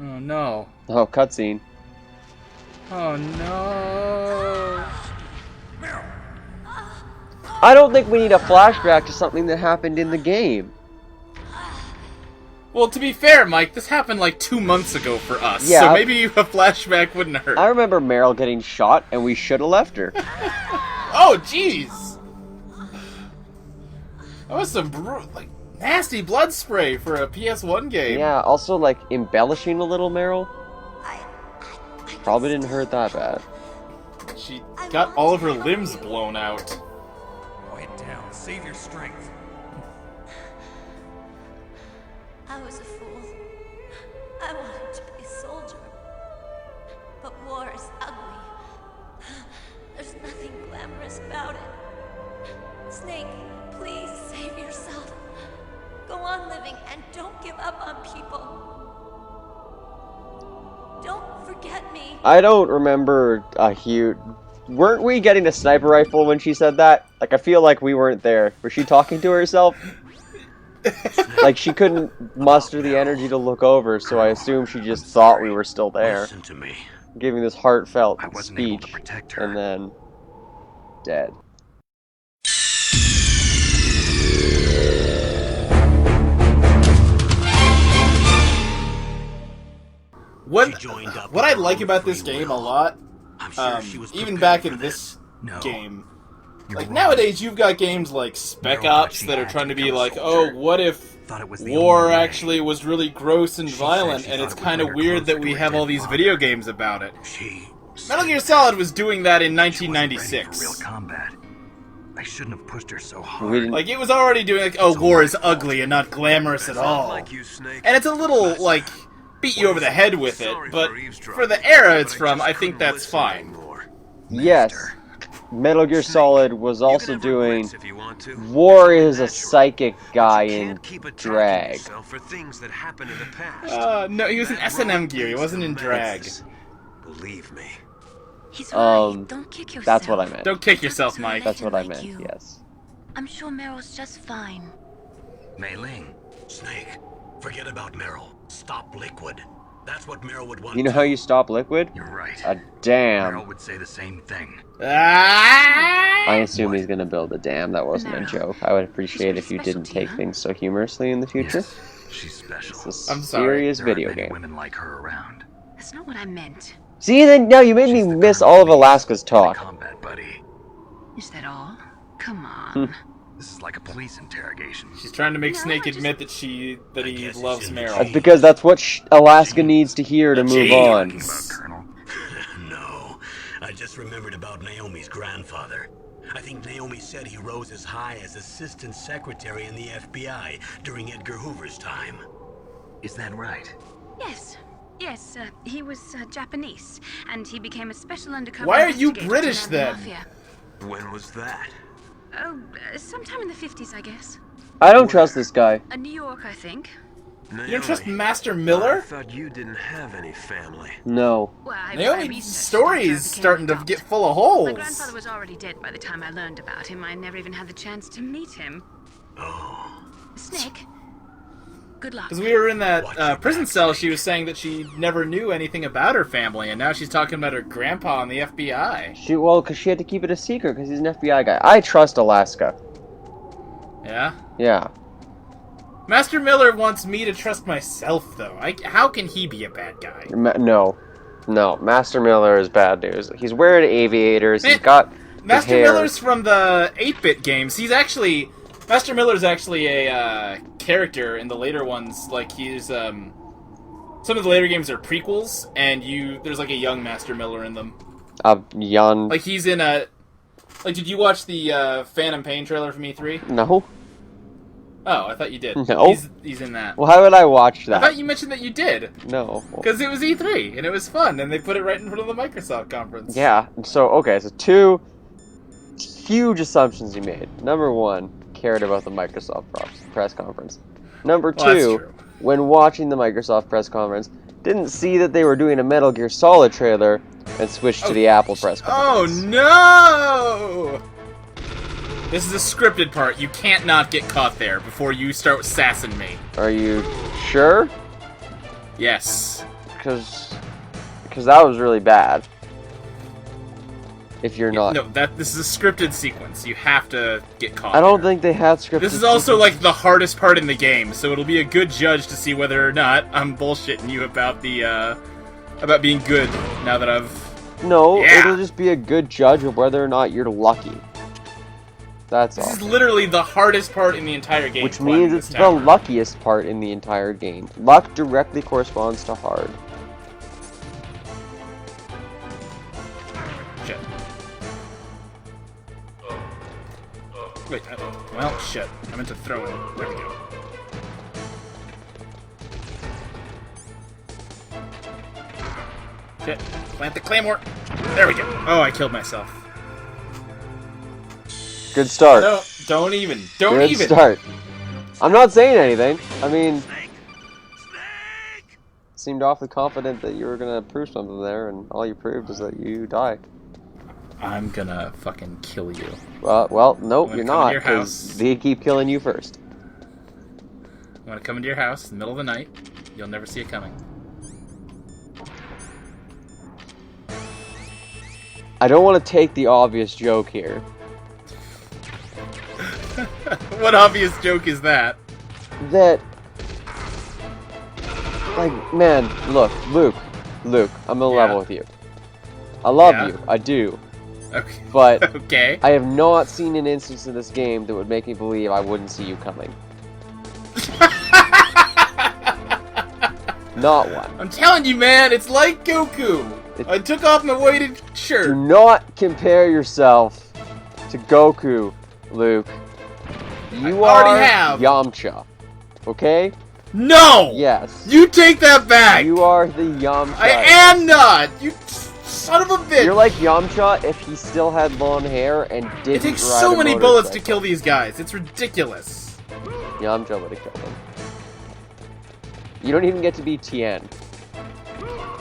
Oh no. Oh, cutscene. Oh no. I don't think we need a flashback to something that happened in the game. Well, to be fair, Mike, this happened like 2 months ago for us, Yeah. so maybe a flashback wouldn't hurt. I remember Meryl getting shot, and we should have left her. Oh, jeez! That was some nasty blood spray for a PS1 game. Yeah, also, like, embellishing a little Meryl. Probably didn't hurt that bad. She got all of her limbs blown out. Quiet down. Save your strength. I was a fool. I wanted to be a soldier. But war is ugly. There's nothing glamorous about it. Snake, please save yourself. Go on living and don't give up on people. Don't forget me. I don't remember a huge... Weren't we getting a sniper rifle when she said that? Like, I feel like we weren't there. Was she talking to herself? Like, she couldn't muster the energy to look over, so I assume she just thought we were still there. Listen to me. Giving this heartfelt I wasn't able to speech, protect her. and then... dead. What I like about this game a lot, I'm sure she was even prepared back for in this No. game, You're like wrong. nowadays you've got games like Spec Meryl Ops actually that are had trying to to be become a like, soldier. oh, what if Thought it was the war only way. actually was really gross and She said violent, she and thought it's it would kind of bring her weird that closer we to have her all dead these father. video games about it. She Metal Gear Solid was doing that in she wasn't ready for 1996. real combat. I shouldn't have pushed her so hard. We didn't... Like, it was already doing like, oh, war is ugly and not glamorous at all. And it's a little, like, beat you over the head with it, but for the era it's from, I think that's fine. Yes. Metal Gear Solid was also doing... War is a psychic guy in drag. No, he was in S&M gear, he wasn't in drag. Believe me. He's right. Don't kick yourself. That's what I meant. Don't kick yourself, Mike. That's what I Like meant, you. yes. I'm sure Meryl's just fine. Mei Ling. Snake, forget about Meryl. Stop Liquid. That's what Meryl would want. You know how you stop liquid? You're right. A dam. Meryl would say the same thing. Ah! I assume he's gonna build a dam. That wasn't a No. joke. I would appreciate if you Special didn't to take you, huh? things so humorously in the future. Yes, she's special. It's a I'm sorry. serious There aren't video many game. women like her around. That's not what I meant. See, then now you made me She's the miss kind all of police Alaska's and a talk. combat buddy. Is that all? Come on. This is like a police interrogation. She's trying to make No, Snake I just- admit that I he guess it's loves in the Meryl. That's because that's what Alaska needs to hear to move on. Talking about, Colonel. No, I just remembered about Naomi's grandfather. I think Naomi said he rose as high as assistant secretary in the FBI during Edgar Hoover's time. Is that right? Yes. Yes, he was Japanese, and he became a special undercover Why are you investigator to British, the then? Mafia. When was that? Oh, sometime in the 50s, I guess. I don't trust this guy. New York, I think. Naomi. You don't trust Master I Miller? thought you didn't have any family. No. Well, I Naomi's researched story after I is became starting an to adult. get full of My holes. grandfather was already dead by the time I learned about him. I never even had the chance to meet him. Oh. Snake, good luck. Because we were in that prison cell, she was saying that she never knew anything about her family, and now she's talking about her grandpa in the FBI. Because she had to keep it a secret because he's an FBI guy. I trust Alaska. Yeah? Yeah. Master Miller wants me to trust myself, though. How can he be a bad guy? No. No. Master Miller is bad news. He's wearing aviators. He's Man, got his Master hair. Miller's from the 8-bit games. Master Miller's actually a character in the later ones. Like, he's, some of the later games are prequels, and there's like a young Master Miller in them. Young. Like, he's in a... Like, did you watch the Phantom Pain trailer from E3? No. Oh, I thought you did. No. He's in that. Why would I watch I that? thought you mentioned that you did. No. Because it was E3, and it was fun, and they put it right in front of the Microsoft conference. Yeah. So, okay. So, two huge assumptions you made. Number one, cared about the Microsoft press conference. Number Well, that's two, true. when watching the Microsoft press conference, didn't see that they were doing a Metal Gear Solid trailer and switched to the Apple press Oh, conference. no! This is a scripted part. You can't not get caught there before you start sassing me. Are you sure? Yes. because that was really bad. If you're not, No, this is a scripted sequence. You have to get caught. I don't there. think they had scripted. This is also sequences. like the hardest part in the game, so it'll be a good judge to see whether or not I'm bullshitting you about the about being good. Now that I've No, Yeah. it'll just be a good judge of whether or not you're lucky. That's all. this is literally the hardest part in the entire game. Which climbing means this it's the tower. luckiest part in the entire game. Luck directly corresponds to hard. Shit. Wait. Well, shit. I meant to throw it. There we go. Shit. Plant the claymore. There we go. Oh, I killed myself. Good start. No, don't even. Don't Good even. start. I'm not saying anything. I mean, seemed awfully confident that you were gonna prove something there, and all you proved is that you die. I'm gonna fucking kill you. Well, nope, I'm you're gonna come not, to your because house. they keep killing you first. I'm gonna come into your house in the middle of the night. You'll never see it coming. I don't want to take the obvious joke here. What obvious joke is that? That, like, man, look, Luke, I'm gonna level with you. I love Yeah. you, I do, Okay. but Okay. I have not seen an instance in this game that would make me believe I wouldn't see you coming. Not one. I'm telling you, man, it's like Goku. I took off my weighted Do shirt. not compare yourself to Goku, Luke. You I already are have. YAMCHA, okay? No! Yes. You take that back! You are the YAMCHA. I am not! You son of a bitch! You're like YAMCHA if he still had long hair and didn't It takes ride so a many bullets to motorcycle. kill these guys. It's ridiculous. YAMCHA would have killed him. You don't even get to be Tien.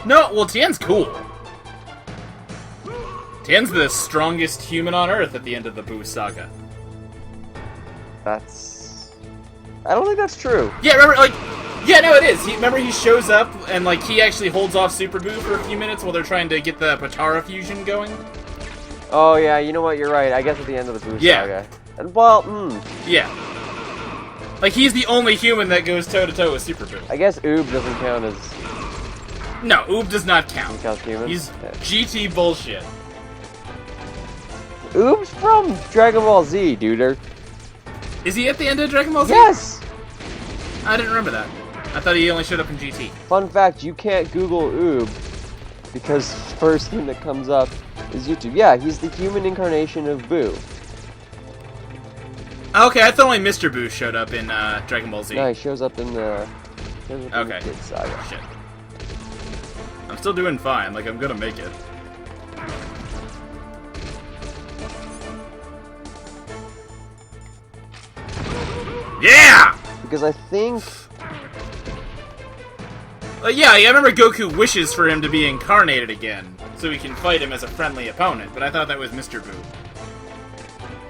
No, well, Tien's cool. Tien's the strongest human on Earth at the end of the Boo saga. That's... I don't think that's true. Yeah, remember, like... Yeah, no, it is. Remember he shows up, and, like, he actually holds off Super Boo for a few minutes while they're trying to get the Potara fusion going? Oh yeah, you know what, you're right. I guess at the end of the Boo Yeah. saga. And, well, Yeah. Like, he's the only human that goes toe-to-toe with Super Boo. I guess Oob doesn't count as... No, Oob does not count. counts human. He's Yeah. GT bullshit. Oob's from Dragon Ball Z, duder. Is he at the end of Dragon Ball Z? Yes! I didn't remember that. I thought he only showed up in GT. Fun fact, you can't Google Oob because first thing that comes up is YouTube. Yeah, he's the human incarnation of Boo. Okay, I thought only Mr. Boo showed up in Dragon Ball Z. No, he shows up in the... Okay. Kid Saga. Shit. I'm still doing fine. Like, I'm gonna make it. Yeah! Because I think... Yeah, I remember Goku wishes for him to be incarnated again, so he can fight him as a friendly opponent, but I thought that was Mr. Boo.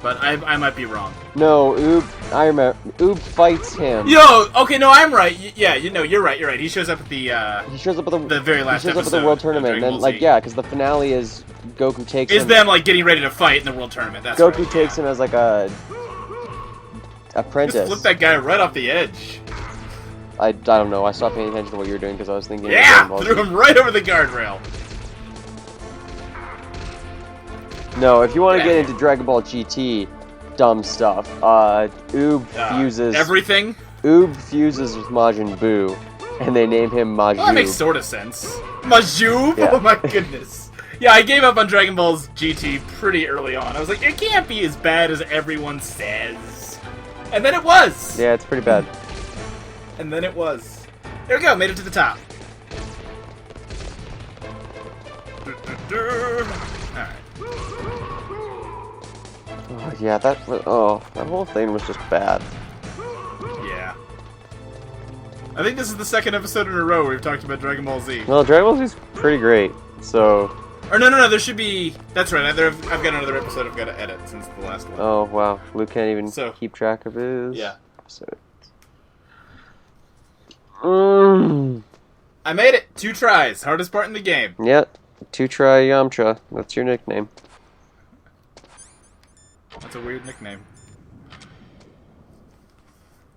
But I might be wrong. No, Oob... I remember. Oob fights him. Yo, okay, no, I'm right. Yeah, you're right, you're right. He shows up at the, He shows up at the very last He shows up at episode the World of Tournament, and Dragon then, Ball like, Z. yeah, because the finale is Goku takes Is him... them, like, getting ready to fight in the World Tournament, that's Goku right. takes him as, like, a... apprentice. Just flip that guy right off the edge. I don't know, I stopped paying attention to what you were doing because I was thinking of Yeah! Dragon Ball Z. Threw him right over the guardrail. No, if you want to Yeah. get into Dragon Ball GT dumb stuff, Oob fuses... Everything? Oob fuses with Majin Buu, and they name him Majin. Well, that makes sort of sense. Majub? Yeah. Oh my goodness. Yeah, I gave up on Dragon Ball's GT pretty early on. I was like, it can't be as bad as everyone says. And then it was! Yeah, it's pretty bad. And then it was. There we go, made it to the top. Alright. Oh, yeah, that whole thing was just bad. Yeah. I think this is the second episode in a row we've talked about Dragon Ball Z. Well, Dragon Ball Z's pretty great, so... Or no, there should be... That's right, I've got another episode I've got to edit since the last one. Oh, wow. Luke can't even So- keep track of his Yeah. episodes. I made it. 2 tries. Hardest part in the game. Yeah, 2-try YAMCHA. That's your nickname. That's a weird nickname.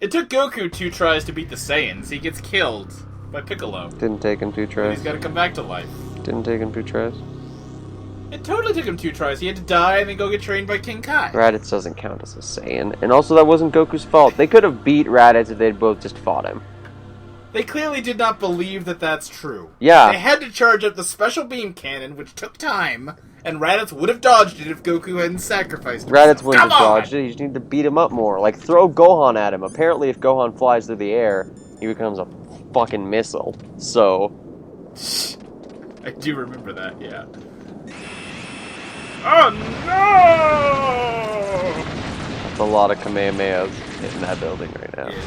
It took Goku 2 tries to beat the Saiyans. He gets killed by Piccolo. Didn't take him 2 And tries. he's got to come back to life. Didn't take him 2 tries. It totally took him 2 tries. He had to die and then go get trained by King Kai. Raditz doesn't count as a Saiyan. And also, that wasn't Goku's fault. They could have beat Raditz if they'd both just fought him. They clearly did not believe that that's true. Yeah. They had to charge up the special beam cannon, which took time, and Raditz would have dodged it if Goku hadn't sacrificed himself. Raditz wouldn't have dodged it. You just need to beat him up more. Like, throw Gohan at him. Apparently, if Gohan flies through the air, he becomes a fucking missile. So... I do remember that, yeah. Oh no! That's a lot of Kamehamehas hitting that building right now. Yeah.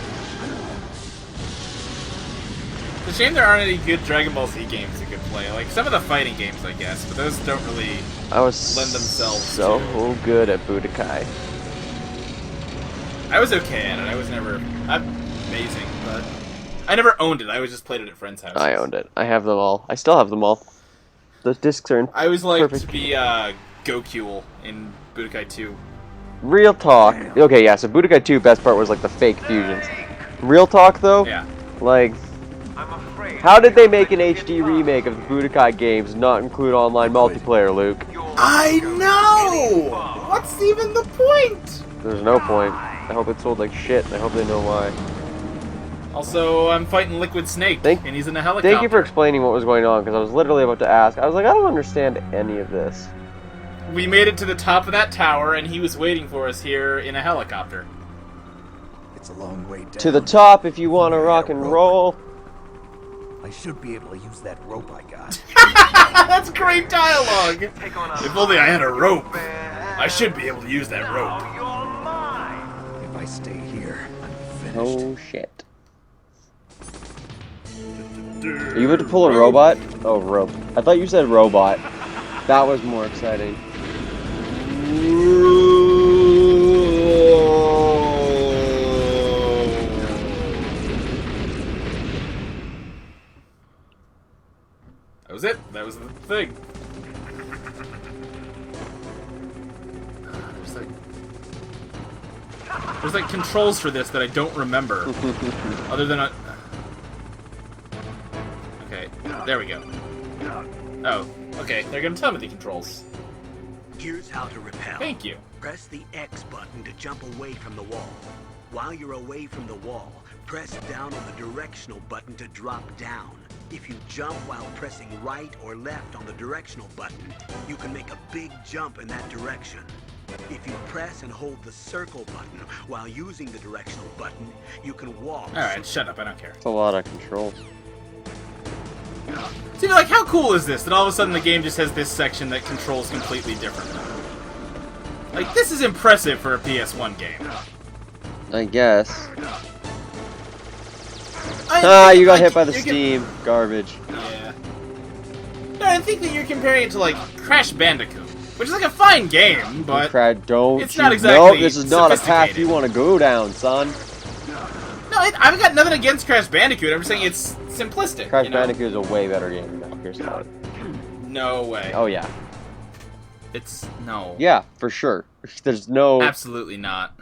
It's a shame there aren't any good Dragon Ball Z games you could play. Like, some of the fighting games, I guess, but those don't really I was lend themselves so to... good at Budokai. I was okay at it. I was never amazing, but I never owned it. I always just played it at friends' houses. I owned it. I have them all. I still have them all. Those discs are in I always liked perfect. to be Goku in Budokai 2. Real talk. Okay, yeah, so Budokai 2, best part was like the fake fusions. Real talk though, Yeah. like, how did they make an HD remake of the Budokai games not include online multiplayer, Luke? I know! What's even the point? There's no point. I hope it sold like shit, and I hope they know why. Also, I'm fighting Liquid Snake, and he's in a helicopter. Thank you for explaining what was going on, because I was literally about to ask. I was like, I don't understand any of this. We made it to the top of that tower, and he was waiting for us here in a helicopter. It's a long way down. To the top if you want to rock and roll. I should be able to use that rope I got. That's great dialogue! If only I had a rope. I should be able to use that rope. If I stay here, I'm finished. Oh shit. Are you about to pull a robot? Oh, rope. I thought you said robot. That was more exciting. That was it. That was the thing. There's like controls for this that I don't remember. Other than a... Okay, there we go. Oh, okay. They're gonna tell me the controls. Here's how to repel. Thank you. Press the X button to jump away from the wall. While you're away from the wall, press down on the directional button to drop down. If you jump while pressing right or left on the directional button, you can make a big jump in that direction. If you press and hold the circle button while using the directional button, you can walk. Alright, shut up. I don't care. It's a lot of controls. See, like, how cool is this that all of a sudden the game just has this section that controls completely differently? Like, this is impressive for a PS1 game. I guess. I You got like, hit by the you steam. Garbage. Yeah. No, I think that you're comparing it to, like, Crash Bandicoot, which is, like, a fine game, but... Don't it's you not know exactly this is not a path sophisticated. you want to go down, son. No, I've got nothing against Crash Bandicoot. I'm just saying it's simplistic. Crash you know? Bandicoot is a way better game than Metal Gear Solid. No way. Oh yeah. It's... no. Yeah, for sure. There's no... Absolutely not.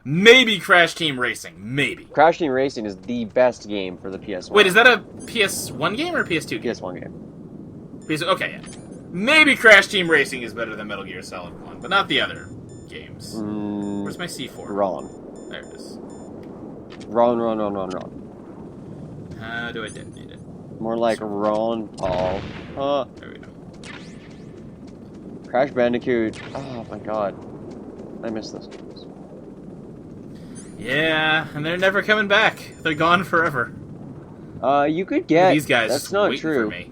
Maybe Crash Team Racing. Maybe. Crash Team Racing is the best game for the PS1. Wait, is that a PS1 game or a PS2 game? PS1 game. Okay, yeah. Maybe Crash Team Racing is better than Metal Gear Solid 1, but not the other games. Where's my C4? Wrong. There it is. Wrong. How do I detonate it? More like Ron Paul. There we go. Crash Bandicoot. Oh my god. I miss those games. Yeah, and they're never coming back. They're gone forever. You could get... These guys That's just not waiting true. for me.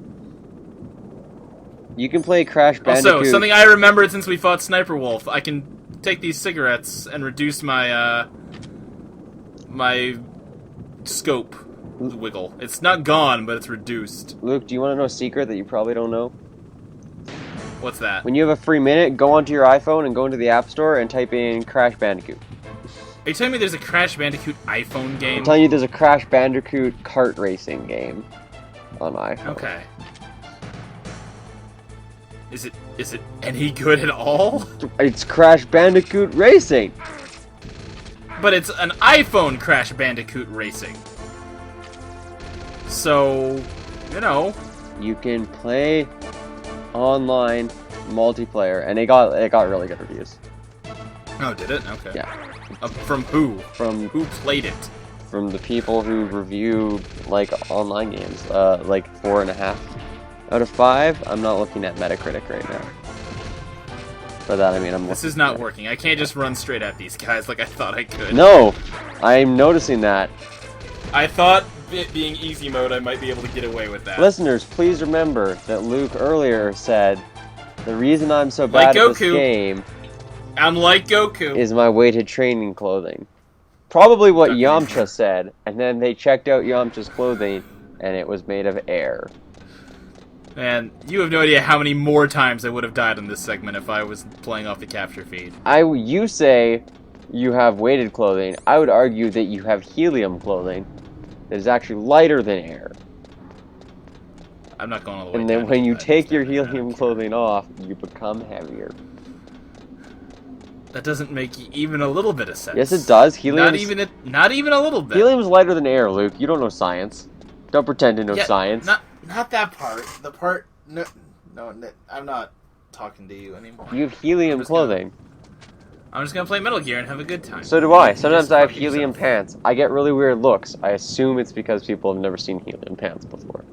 You can play Crash Bandicoot. Also, something I remembered since we fought Sniper Wolf. I can take these cigarettes and reduce my, my scope wiggle. It's not gone, but it's reduced. Luke, do you want to know a secret that you probably don't know? What's that? When you have a free minute, go onto your iPhone and go into the App Store and type in Crash Bandicoot. Are you telling me there's a Crash Bandicoot iPhone game? I'm telling you there's a Crash Bandicoot kart racing game. on iPhone. Okay. Is it any good at all? It's Crash Bandicoot Racing. But it's an iPhone Crash Bandicoot Racing. So, you know, You can play online multiplayer, and it got really good reviews. oh, did it? Okay. Yeah, From who? from Who played it? the people who review like online games, like 4.5 out of 5. I'm not looking at Metacritic right now. For that, I mean, This is not working. I can't just run straight at these guys like I thought I could. No, I'm noticing that. I thought it being easy mode, I might be able to get away with that. Listeners, please remember that Luke earlier said the reason I'm so bad at this Goku. game I'm like Goku. is my weighted training clothing. Probably what Okay. YAMCHA said, and then they checked out YAMCHA's clothing, and it was made of air. Man, you have no idea how many more times I would have died in this segment if I was playing off the capture feed. You say you have weighted clothing. I would argue that you have helium clothing that is actually lighter than air. I'm not going all the way And down then when to you that take your extent, I don't helium care. clothing off, you become heavier. That doesn't make even a little bit of sense. Yes, it does. Helium. Not even a little bit. Helium's lighter than air, Luke. You don't know science. Don't pretend to know Yeah, science. Not that part. The part. No, I'm not talking to you anymore. You have helium clothing. I'm just gonna play Metal Gear and have a good time. So do I. Sometimes Just I have fuck helium yourself. pants. I get really weird looks. I assume it's because people have never seen helium pants before.